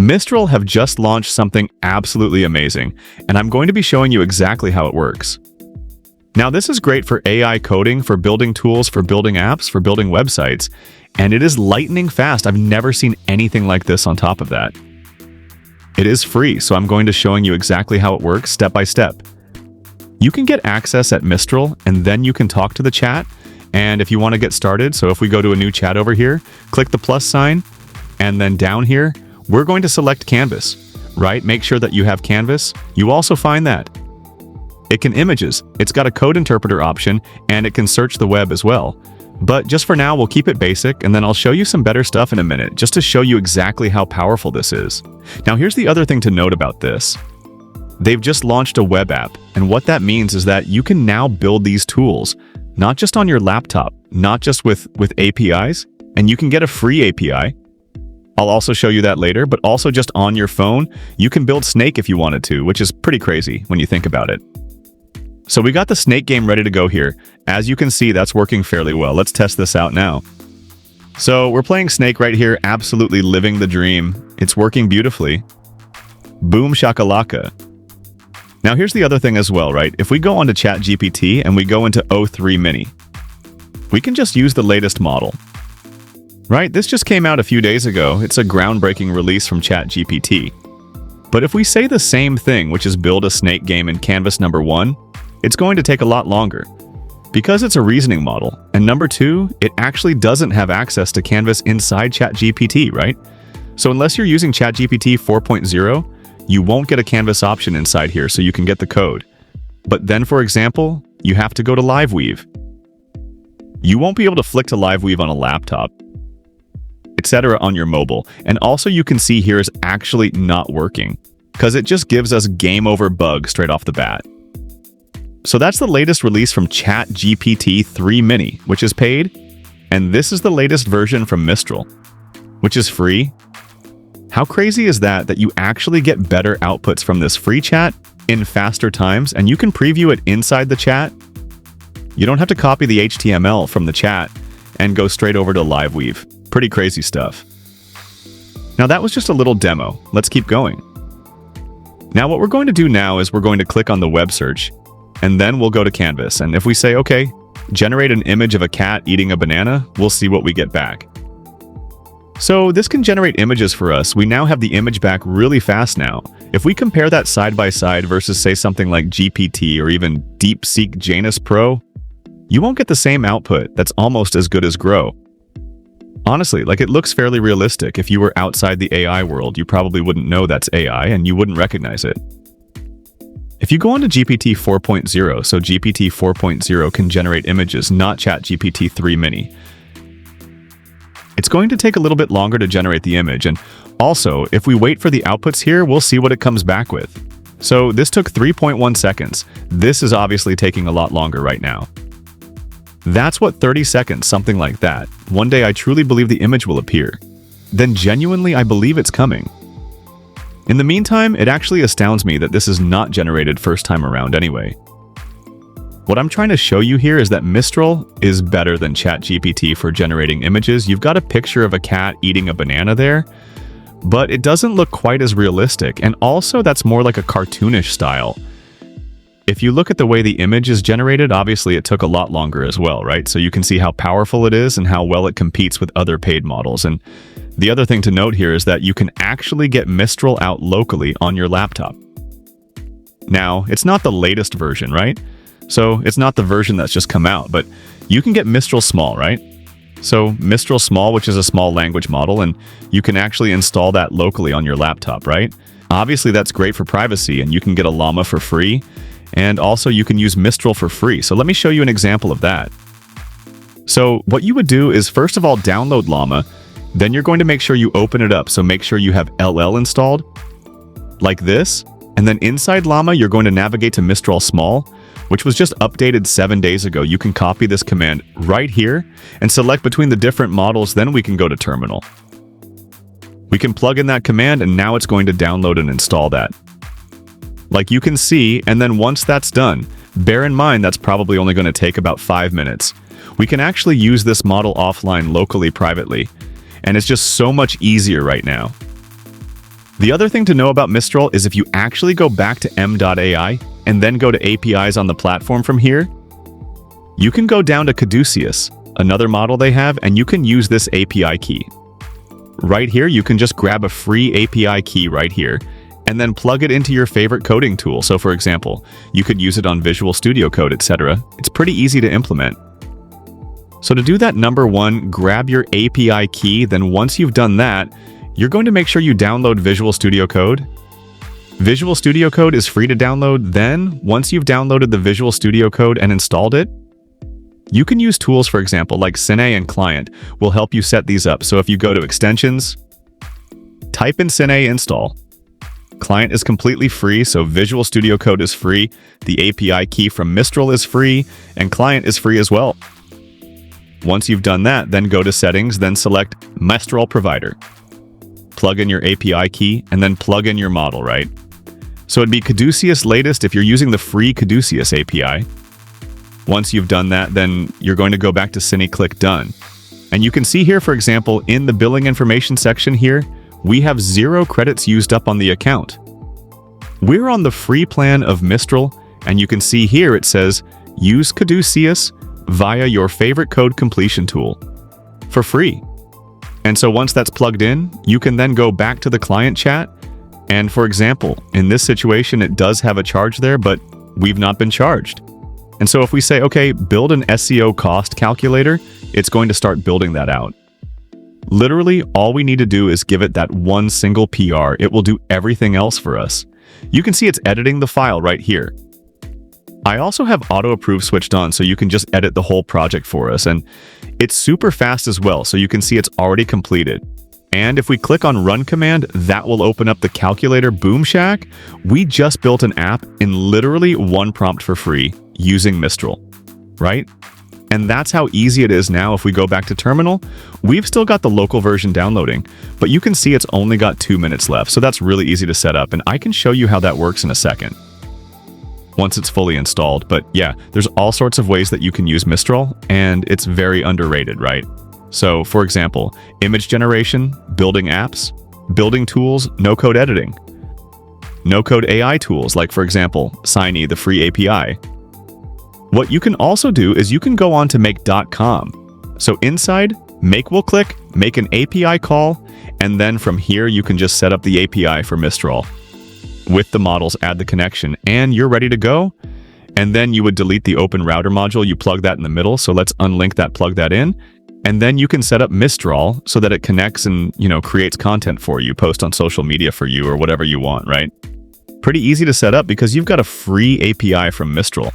Mistral have just launched something absolutely amazing, and I'm going to be showing you exactly how it works. Now, this is great for AI coding, for building tools, for building apps, for building websites, and it is lightning fast. I've never seen anything like this on top of that. It is free, so I'm going to showing you exactly how it works step by step. You can get access at Mistral, and then you can talk to the chat. And if you want to get started, so if we go to a new chat over here, click the plus sign, and then down here, we're going to select Canvas, right? Make sure that you have Canvas. You also find that. It can images, it's got a code interpreter option, and it can search the web as well. But just for now, we'll keep it basic, and then I'll show you some better stuff in a minute, just to show you exactly how powerful this is. Now, here's the other thing to note about this. They've just launched a web app, and what that means is that you can now build these tools, not just on your laptop, not just with APIs, and you can get a free API. I'll also show you that later, but also just on your phone, you can build Snake if you wanted to, which is pretty crazy when you think about it. So we got the Snake game ready to go here. As you can see, that's working fairly well. Let's test this out now. So we're playing Snake right here, absolutely living the dream. It's working beautifully. Boom shakalaka. Now here's the other thing as well, right? If we go onto ChatGPT and we go into o3 Mini, we can just use the latest model. Right? This just came out a few days ago. It's a groundbreaking release from ChatGPT. But if we say the same thing, which is build a Snake game in Canvas number 1, it's going to take a lot longer. Because it's a reasoning model, and number 2, it actually doesn't have access to Canvas inside ChatGPT, right? So unless you're using ChatGPT 4.0, you won't get a Canvas option inside here so you can get the code. But then, for example, you have to go to LiveWeave. You won't be able to flick to LiveWeave on a laptop, etc. on your mobile. And also you can see here is actually not working because it just gives us game over bug straight off the bat. So that's the latest release from ChatGPT 3 Mini, which is paid. And this is the latest version from Mistral, which is free. How crazy is that you actually get better outputs from this free chat in faster times, and you can preview it inside the chat? You don't have to copy the HTML from the chat and go straight over to LiveWeave. Pretty crazy stuff. Now that was just a little demo. Let's keep going. Now what we're going to do now is we're going to click on the web search, and then we'll go to Canvas. And if we say, okay, generate an image of a cat eating a banana, we'll see what we get back. So this can generate images for us. We now have the image back really fast now. If we compare that side by side versus say something like GPT or even DeepSeek Janus Pro, you won't get the same output that's almost as good as Grow. Honestly, like it looks fairly realistic. If you were outside the AI world, you probably wouldn't know that's AI and you wouldn't recognize it. If you go on to GPT 4.0, so GPT 4.0 can generate images, not ChatGPT 3 Mini. It's going to take a little bit longer to generate the image, and also, if we wait for the outputs here, we'll see what it comes back with. So this took 3.1 seconds. This is obviously taking a lot longer right now. That's what 30 seconds, something like that. One day I truly believe the image will appear. Then genuinely I believe it's coming. In the meantime, it actually astounds me that this is not generated first time around anyway. What I'm trying to show you here is that Mistral is better than ChatGPT for generating images. You've got a picture of a cat eating a banana there, but it doesn't look quite as realistic, and also that's more like a cartoonish style. If you look at the way the image is generated, obviously it took a lot longer as well, right? So you can see how powerful it is and how well it competes with other paid models. And the other thing to note here is that you can actually get Mistral out locally on your laptop. Now, it's not the latest version, right? So it's not the version that's just come out, but you can get Mistral Small, right? So Mistral Small, which is a small language model, and you can actually install that locally on your laptop, right? Obviously, that's great for privacy, and you can get a llama for free. And also you can use Mistral for free. So let me show you an example of that. So what you would do is first of all, download Llama. Then you're going to make sure you open it up. So make sure you have LL installed like this. And then inside Llama, you're going to navigate to Mistral Small, which was just updated 7 days ago. You can copy this command right here and select between the different models. Then we can go to terminal. We can plug in that command and now it's going to download and install that. Like you can see, and then once that's done, bear in mind that's probably only going to take about 5 minutes. We can actually use this model offline locally privately, and it's just so much easier right now. The other thing to know about Mistral is if you actually go back to m.ai and then go to APIs on the platform from here, you can go down to Caduceus, another model they have, and you can use this API key. Right here, you can just grab a free API key right here and then plug it into your favorite coding tool. So for example, you could use it on Visual Studio Code, etc. It's pretty easy to implement. So to do that, number one, grab your API key. Then once you've done that, you're going to make sure you download Visual Studio Code. Visual Studio Code is free to download. Then, once you've downloaded the Visual Studio Code and installed it, you can use tools, for example, like Cine and Client will help you set these up. So if you go to Extensions, type in Cine install. Client is completely free, so Visual Studio Code is free. The API key from Mistral is free, and Client is free as well. Once you've done that, then go to Settings, then select Mistral Provider. Plug in your API key, and then plug in your model, right? So it'd be Caduceus latest if you're using the free Caduceus API. Once you've done that, then you're going to go back to Cine, click Done. And you can see here, for example, in the billing information section here, we have 0 credits used up on the account. We're on the free plan of Mistral, and you can see here it says, use Caduceus via your favorite code completion tool for free. And so once that's plugged in, you can then go back to the client chat. And for example, in this situation, it does have a charge there, but we've not been charged. And so if we say, okay, build an SEO cost calculator, it's going to start building that out. Literally, all we need to do is give it that one single PR. It will do everything else for us. You can see it's editing the file right here. I also have auto approve switched on, so you can just edit the whole project for us. And it's super fast as well, so you can see it's already completed. And if we click on Run command, that will open up the calculator Boom Shack. We just built an app in literally one prompt for free using Mistral, right? And that's how easy it is now. If we go back to terminal, we've still got the local version downloading, but you can see it's only got 2 minutes left. So that's really easy to set up, and I can show you how that works in a second once it's fully installed. But yeah, there's all sorts of ways that you can use Mistral, and it's very underrated, right? So for example, image generation, building apps, building tools, no-code editing, no-code AI tools, like for example, Cine, the free API. What you can also do is you can go on to make.com. So inside, Make will click, make an API call, and then from here you can just set up the API for Mistral. With the models, add the connection, and you're ready to go. And then you would delete the open router module, you plug that in the middle, so let's unlink that, plug that in. And then you can set up Mistral so that it connects and, creates content for you, post on social media for you or whatever you want, right? Pretty easy to set up because you've got a free API from Mistral.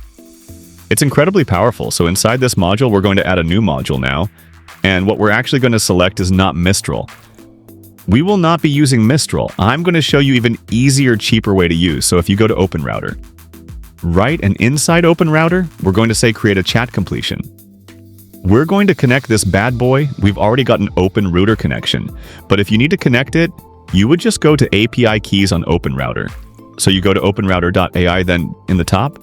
It's incredibly powerful. So inside this module, we're going to add a new module now. And what we're actually going to select is not Mistral. We will not be using Mistral. I'm going to show you even easier, cheaper way to use. So if you go to Open Router, right, and inside Open Router, we're going to say create a chat completion. We're going to connect this bad boy. We've already got an open router connection. But if you need to connect it, you would just go to API keys on Open Router. So you go to openrouter.ai, then in the top,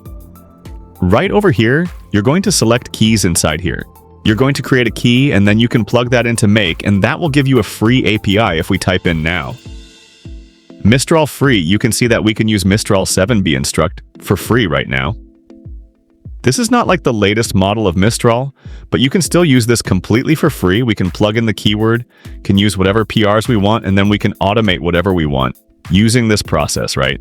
right over here, you're going to select keys inside here. You're going to create a key, and then you can plug that into Make, and that will give you a free API if we type in now. Mistral free, you can see that we can use Mistral 7b Instruct for free right now. This is not like the latest model of Mistral, but you can still use this completely for free. We can plug in the keyword, can use whatever PRs we want, and then we can automate whatever we want using this process, right?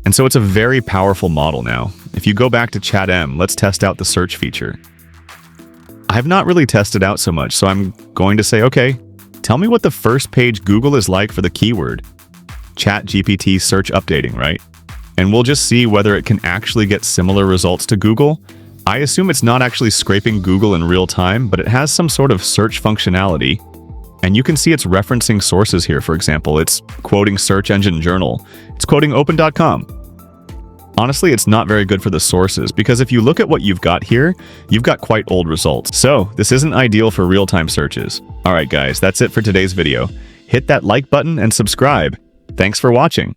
And so it's a very powerful model now. If you go back to ChatM, let's test out the search feature. I've not really tested out so much, so I'm going to say, okay, tell me what the first page Google is like for the keyword. ChatGPT search updating, right? And we'll just see whether it can actually get similar results to Google. I assume it's not actually scraping Google in real time, but it has some sort of search functionality. And you can see it's referencing sources here. For example, it's quoting Search Engine Journal. It's quoting open.com. Honestly, it's not very good for the sources, because if you look at what you've got here, you've got quite old results. So this isn't ideal for real-time searches. All right, guys, that's it for today's video. Hit that like button and subscribe. Thanks for watching.